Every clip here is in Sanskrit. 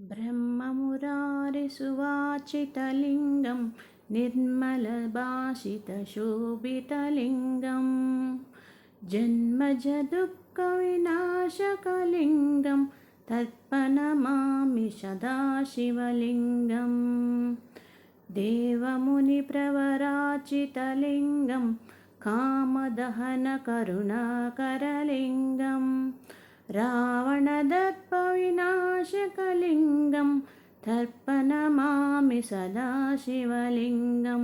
ब्रह्ममुरारिसुवाचितलिङ्गं निर्मलभाषितशोभितलिङ्गं जन्मजदुःखविनाशकलिङ्गं तत्प्रणमामि सदाशिवलिङ्गं देवमुनिप्रवराचितलिङ्गं कामदहनकरुणाकरलिङ्गं रावणदर्पविनाशकलिङ्गं तर्पणमामि सदाशिवलिङ्गं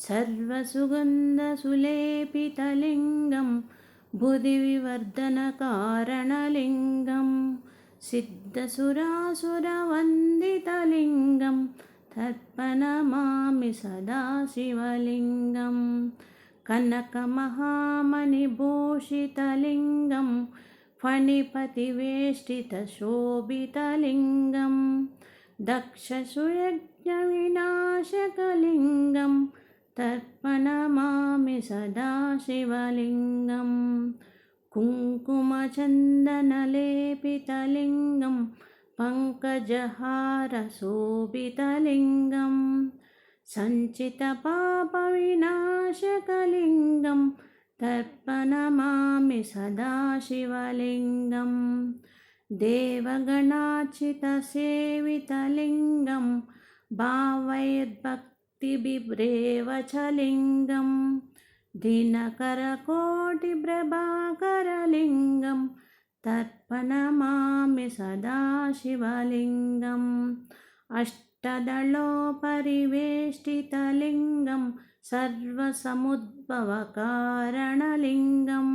सर्वसुगन्धसुलेपितलिङ्गं बुद्धिविवर्धनकारणलिङ्गं सिद्धसुरासुरवन्दितलिङ्गं तर्पणमामि सदाशिवलिङ्गं कनकमहामणिभूषितलिङ्गं फणिपतिवेष्टितशोभितलिङ्गं दक्षसुयज्ञविनाशकलिङ्गं तर्पणमामि सदाशिवलिङ्गं कुङ्कुमचन्दनलेपितलिङ्गं पङ्कजहारशोभितलिङ्गं सञ्चितपापविनाशकलिङ्गं तर्पणमामि सदाशिवलिङ्गं देवगणार्चितसेवितलिङ्गं भावयद्भक्तिभिरेवचलिङ्गं दिनकरकोटिप्रभाकरलिङ्गं तर्पणमामि सदाशिवलिङ्गम् अष्टदलोपरिवेष्टितलिङ्गं सर्वसमुद्भवकारणलिङ्गम्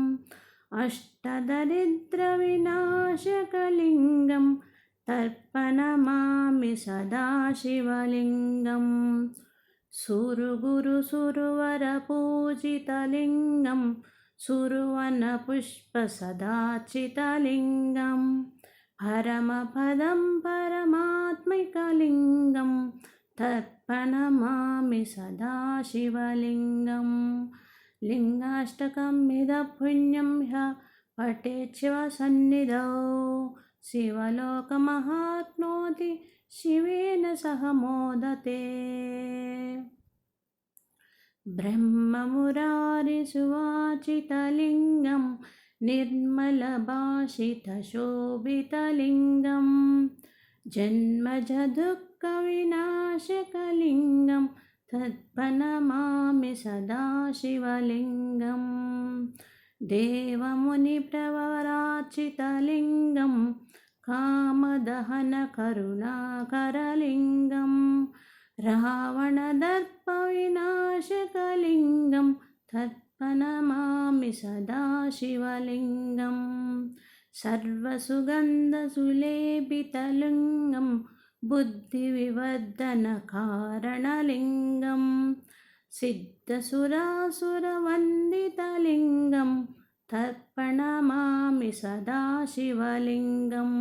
अष्टदरिद्रविनाशकलिङ्गं तर्पणमामि सदाशिवलिङ्गं सुरगुरुसुरवरपूजितलिङ्गं सुरवनपुष्पसदार्चितलिङ्गं परमपदं परमात्मिकलिङ्गं तर्पणमामि सदाशिवलिङ्गं लिङ्गाष्टकमिदं पुण्यं ह्यः पठेत् शिवसन्निधौ शिवलोकमाप्नोति शिवेन सह मोदते ब्रह्ममुरारिसुवाचितलिङ्गं निर्मलभाषितशोभितलिङ्गं जन्मजदुःखविनाशकलिङ्गं तत्प्रणमामि सदाशिवलिङ्गं देवमुनिप्रवराचितलिङ्गं कामदहनकरुणाकरलिङ्गं रावणदर्पविनाशकलिङ्गं तत्प्रणमामि सदाशिवलिङ्गं सर्वसुगन्धसुलेपितलिङ्गं बुद्धिविवर्धनकारणलिङ्गं सिद्धसुरासुरवन्दितलिङ्गं तर्पणमामि सदाशिवलिङ्गं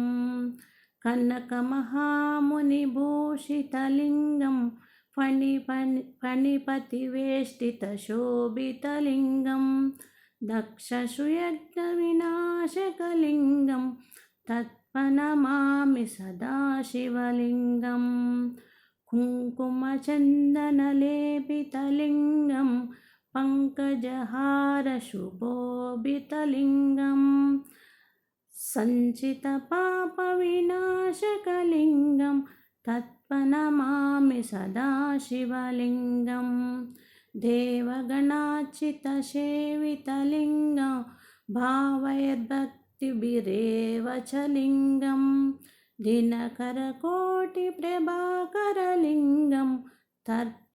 कनकमहामुनिभूषितलिङ्गं फणिपतिवेष्टितशोभितलिङ्गं दक्षसुयज्ञविनाशकलिङ्गं तत्प्रणमामि सदाशिवलिङ्गं कुङ्कुमचन्दनलेपितलिङ्गं पङ्कजहारशुभोभितलिङ्गं सञ्चितपापविनाशकलिङ्गं तत्प्रणमामि सदाशिवलिङ्गं देवगणार्चितसेवितलिङ्गं भावयद्भक्तिभिरेवचलिङ्गं दिनकरकोटिप्रभाकरलिङ्गं